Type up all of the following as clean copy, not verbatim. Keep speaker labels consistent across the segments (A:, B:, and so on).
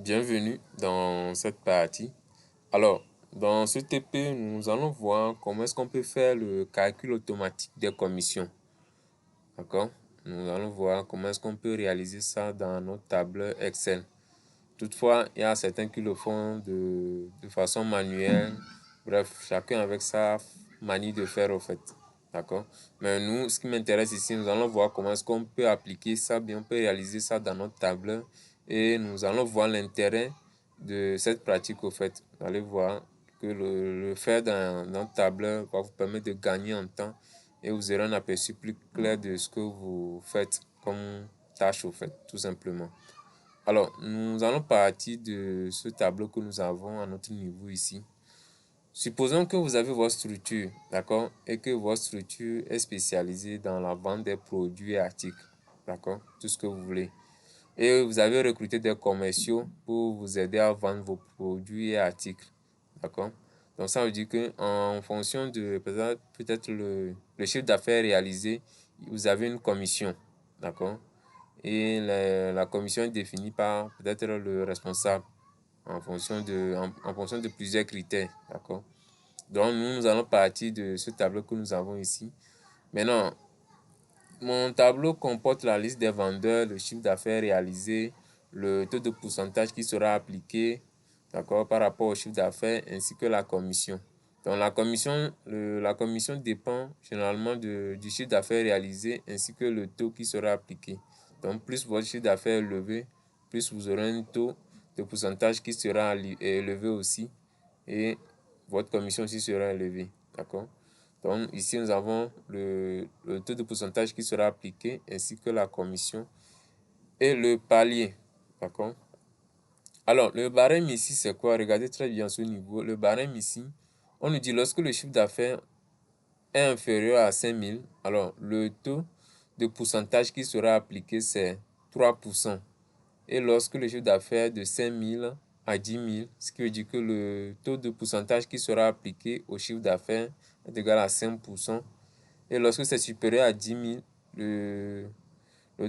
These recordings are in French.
A: Bienvenue dans cette partie. Alors, dans ce TP, nous allons voir comment est-ce qu'on peut faire le calcul automatique des commissions. D'accord? Nous allons voir comment est-ce qu'on peut réaliser ça dans notre tableur Excel. Toutefois, il y a certains qui le font de façon manuelle. Bref, chacun avec sa manie de faire au fait. D'accord? Mais nous, ce qui m'intéresse ici, nous allons voir comment est-ce qu'on peut appliquer ça, bien on peut réaliser ça dans notre tableur. Et nous allons voir l'intérêt de cette pratique au fait. Vous allez voir que le faire dans notre tableur va vous permettre de gagner en temps et vous aurez un aperçu plus clair de ce que vous faites comme tâche au fait, tout simplement. Alors, nous allons partir de ce tableau que nous avons à notre niveau ici. Supposons que vous avez votre structure, d'accord, et que votre structure est spécialisée dans la vente des produits et articles, d'accord, tout ce que vous voulez. Et vous avez recruté des commerciaux pour vous aider à vendre vos produits et articles, d'accord. Donc ça veut dire que en fonction de peut-être le chiffre d'affaires réalisé, vous avez une commission, d'accord. Et la commission est définie par peut-être le responsable en fonction de plusieurs critères, d'accord. Donc, nous allons partir de ce tableau que nous avons ici. Maintenant, mon tableau comporte la liste des vendeurs, le chiffre d'affaires réalisé, le taux de pourcentage qui sera appliqué, d'accord, par rapport au chiffre d'affaires, ainsi que la commission. Donc, la commission dépend généralement du chiffre d'affaires réalisé, ainsi que le taux qui sera appliqué. Donc, plus votre chiffre d'affaires est élevé, plus vous aurez un taux de pourcentage qui sera élevé aussi. Et votre commission aussi sera élevée. D'accord? Donc, ici, nous avons le taux de pourcentage qui sera appliqué, ainsi que la commission et le palier. D'accord? Alors, le barème ici, c'est quoi? Regardez très bien ce niveau. Le barème ici, on nous dit lorsque le chiffre d'affaires est inférieur à 5 000, alors le taux de pourcentage qui sera appliqué, c'est 3%. Et lorsque le chiffre d'affaires est de 5 000 à 10 000, ce qui veut dire que le taux de pourcentage qui sera appliqué au chiffre d'affaires est égal à 5%. Et lorsque c'est supérieur à 10 000, le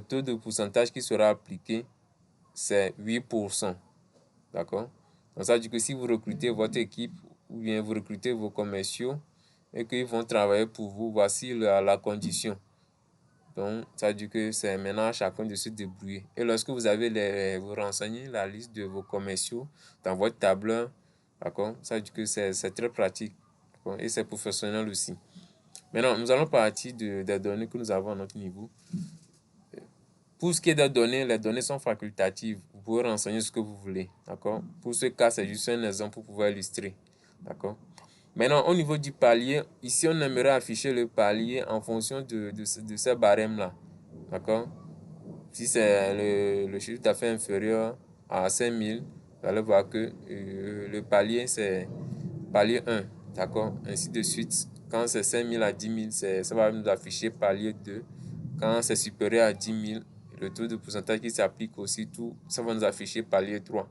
A: taux de pourcentage qui sera appliqué, c'est 8%. D'accord? Donc ça veut dire que si vous recrutez votre équipe ou bien vous recrutez vos commerciaux et qu'ils vont travailler pour vous, voici la condition. Donc, ça veut dire que c'est maintenant à chacun de se débrouiller. Et lorsque vous avez vous renseignez la liste de vos commerciaux dans votre tableur, d'accord, ça veut dire que c'est très pratique et c'est professionnel aussi. Maintenant, nous allons partir des données que nous avons à notre niveau. Pour ce qui est des données, les données sont facultatives. Vous pouvez renseigner ce que vous voulez, d'accord. Pour ce cas, c'est juste un exemple pour pouvoir illustrer, d'accord. Maintenant, au niveau du palier, ici, on aimerait afficher le palier en fonction de ces barèmes-là. D'accord? Si c'est le chiffre d'affaires inférieur à 5 000, vous allez voir que le palier, c'est palier 1. D'accord? Ainsi de suite. Quand c'est 5 000 à 10 000, ça va nous afficher palier 2. Quand c'est supérieur à 10 000, le taux de pourcentage qui s'applique aussi, ça va nous afficher palier 3.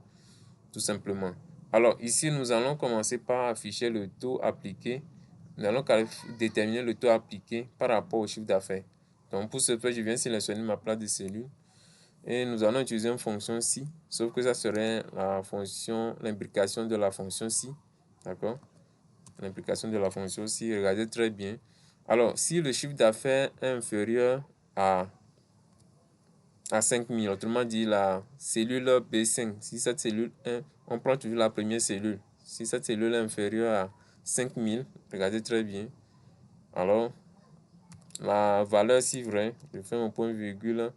A: Tout simplement. Alors ici, nous allons commencer par afficher le taux appliqué. Nous allons déterminer le taux appliqué par rapport au chiffre d'affaires. Donc pour ce faire, je viens sélectionner ma place de cellule et nous allons utiliser une fonction si, sauf que ça serait l'imbrication de la fonction si. D'accord? L'implication de la fonction si, regardez très bien. Alors, si le chiffre d'affaires est inférieur à 5 000, autrement dit la cellule B5, si cette cellule 1, on prend toujours la première cellule. Si cette cellule est inférieure à 5 000, regardez très bien. Alors, la valeur si vrai, je fais mon point virgule.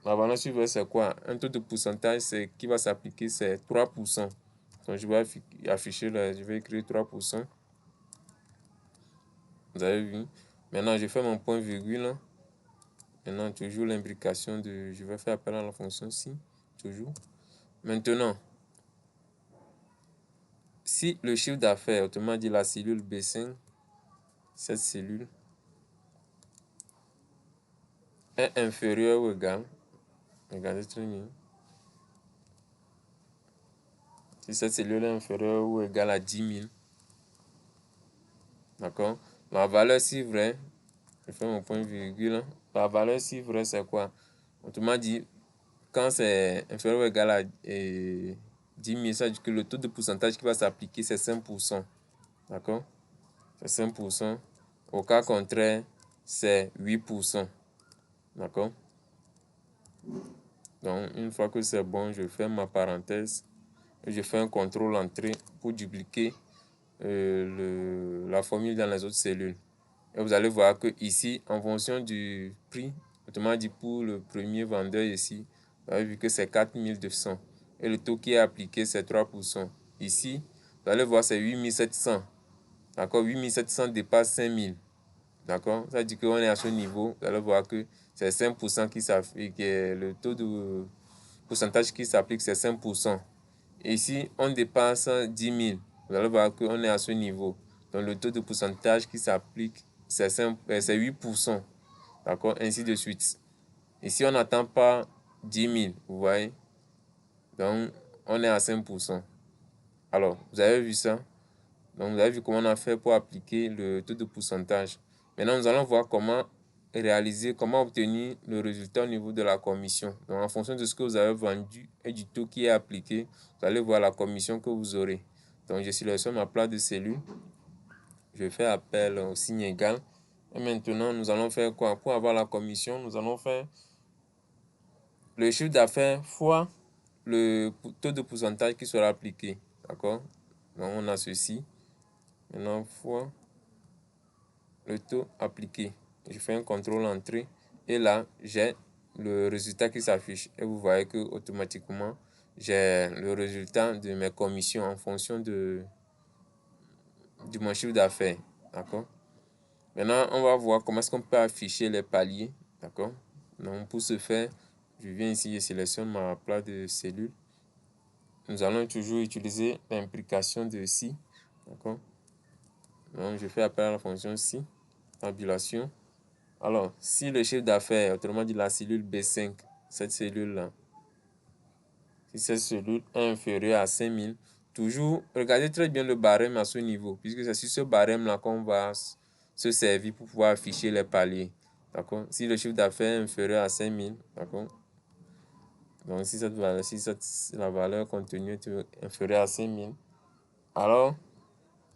A: La valeur si vrai, c'est quoi? Un taux de pourcentage qui va s'appliquer, c'est 3%. Donc, je vais afficher, je vais écrire 3%. Vous avez vu? Maintenant, je fais mon point virgule. Maintenant, toujours l'imbrication je vais faire appel à la fonction si, toujours. Maintenant, si le chiffre d'affaires, autrement dit la cellule B5, cette cellule est inférieure ou égale, regardez très bien, si cette cellule est inférieure ou égale à 10 000, d'accord, la valeur si vraie, je fais mon point virgule, la valeur si vraie c'est quoi? Autrement dit, quand c'est inférieur ou égal à 10 000, ça veut dire que le taux de pourcentage qui va s'appliquer, c'est 5%. D'accord? C'est 5%. Au cas contraire, c'est 8%. D'accord? Donc, une fois que c'est bon, je ferme ma parenthèse et je fais un contrôle entrée pour dupliquer la formule dans les autres cellules. Et vous allez voir que ici, en fonction du prix, autrement dit pour le premier vendeur ici, vous avez vu que c'est 4200. Et le taux qui est appliqué, c'est 3%. Ici, vous allez voir, c'est 8700. D'accord? 8700 dépasse 5000. D'accord? Ça veut dire qu'on est à ce niveau. Vous allez voir que c'est 5% qui s'applique. Le taux de pourcentage qui s'applique, c'est 5%. Et ici, on dépasse 10 000. Vous allez voir qu'on est à ce niveau. Donc, le taux de pourcentage qui s'applique, c'est 8%. D'accord? Ainsi de suite. Ici, on n'atteint pas 10 000. Vous voyez? Donc, on est à 5%. Alors, vous avez vu ça? Donc, vous avez vu comment on a fait pour appliquer le taux de pourcentage. Maintenant, nous allons voir comment comment obtenir le résultat au niveau de la commission. Donc, en fonction de ce que vous avez vendu et du taux qui est appliqué, vous allez voir la commission que vous aurez. Donc, je sélectionne ma place de cellule. Je fais appel au signe égal. Et maintenant, nous allons faire quoi? Pour avoir la commission, nous allons faire le chiffre d'affaires fois le taux de pourcentage qui sera appliqué. D'accord? Donc, on a ceci. Maintenant, fois le taux appliqué. Je fais un contrôle entrée et là, j'ai le résultat qui s'affiche. Et vous voyez que automatiquement, j'ai le résultat de mes commissions en fonction de mon chiffre d'affaires. D'accord? Maintenant, on va voir comment est-ce qu'on peut afficher les paliers. D'accord? Donc, pour ce faire, je viens ici, je sélectionne ma place de cellule. Nous allons toujours utiliser l'implication de si. D'accord? Donc, je fais appel à la fonction si, tabulation. Alors, si le chiffre d'affaires, autrement dit la cellule B5, cette cellule-là, si cette cellule est inférieure à 5000, toujours, regardez très bien le barème à ce niveau, puisque c'est sur ce barème-là qu'on va se servir pour pouvoir afficher les paliers. D'accord? Si le chiffre d'affaires est inférieur à 5000, d'accord? Donc, si la valeur contenue est inférieure à 5000, alors,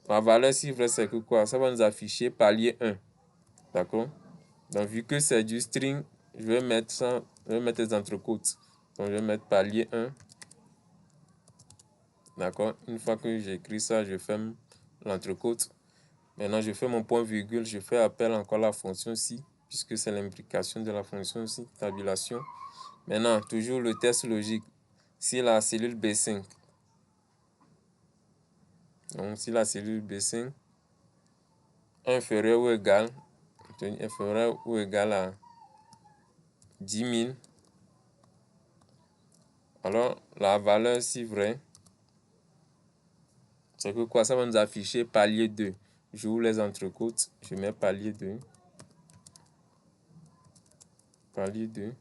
A: la valeur chiffre, c'est que quoi? Ça va nous afficher palier 1. D'accord? Donc, vu que c'est du string, je vais mettre ça, je vais mettre les entrecôtes. Donc, je vais mettre palier 1. D'accord? Une fois que j'écris ça, je ferme l'entrecôte. Maintenant, je fais mon point virgule. Je fais appel encore à la fonction si, puisque c'est l'implication de la fonction si, tabulation. Maintenant, toujours le test logique. Si la cellule B5, donc si la cellule B5 est inférieure ou égale à 10 000, alors la valeur si vrai, c'est que quoi? Ça va nous afficher palier 2. J'ouvre les entrecôtes, je mets palier 2. Palier 2.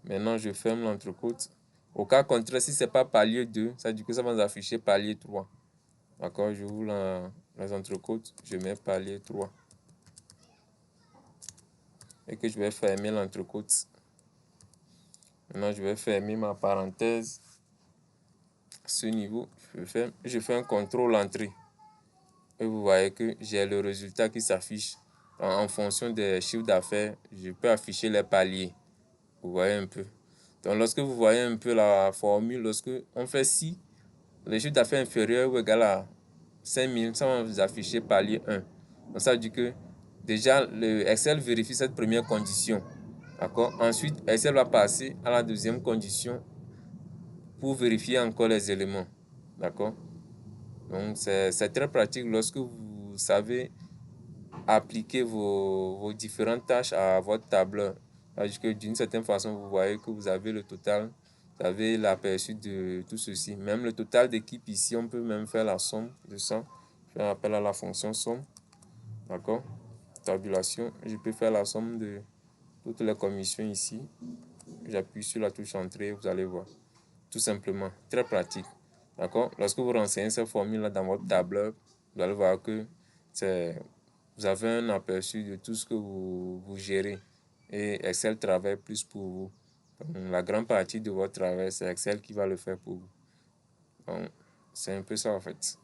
A: Maintenant, je ferme l'entrecôte. Au cas contraire, si ce n'est pas palier 2, ça veut dire que ça va nous afficher palier 3. D'accord? J'ouvre les entrecôtes, je mets palier 3. Et que je vais fermer l'entrecôte. Maintenant, je vais fermer ma parenthèse. À ce niveau, je fais un contrôle entrée. Et vous voyez que j'ai le résultat qui s'affiche. En fonction des chiffres d'affaires, je peux afficher les paliers. Vous voyez un peu. Donc, lorsque vous voyez un peu la formule, lorsque on fait si le chiffre d'affaires inférieur ou égal à 5000, ça va vous afficher palier 1. Donc, ça veut dire que déjà, le Excel vérifie cette première condition. D'accord? Ensuite, Excel va passer à la deuxième condition pour vérifier encore les éléments. D'accord? Donc, c'est très pratique lorsque vous savez appliquer vos différentes tâches à votre tableur. C'est-à-dire que d'une certaine façon, vous voyez que vous avez le total, vous avez l'aperçu de tout ceci. Même le total d'équipe ici, on peut même faire la somme de ça. Je fais appel à la fonction somme. D'accord? Tabulation. Je peux faire la somme de toutes les commissions ici. J'appuie sur la touche entrée, vous allez voir. Tout simplement, très pratique. D'accord? Lorsque vous renseignez cette formule-là dans votre tableur, vous allez voir que vous avez un aperçu de tout ce que vous gérez. Et Excel travaille plus pour vous. La grande partie de votre travail, c'est Excel qui va le faire pour vous. Donc, c'est un peu ça en fait.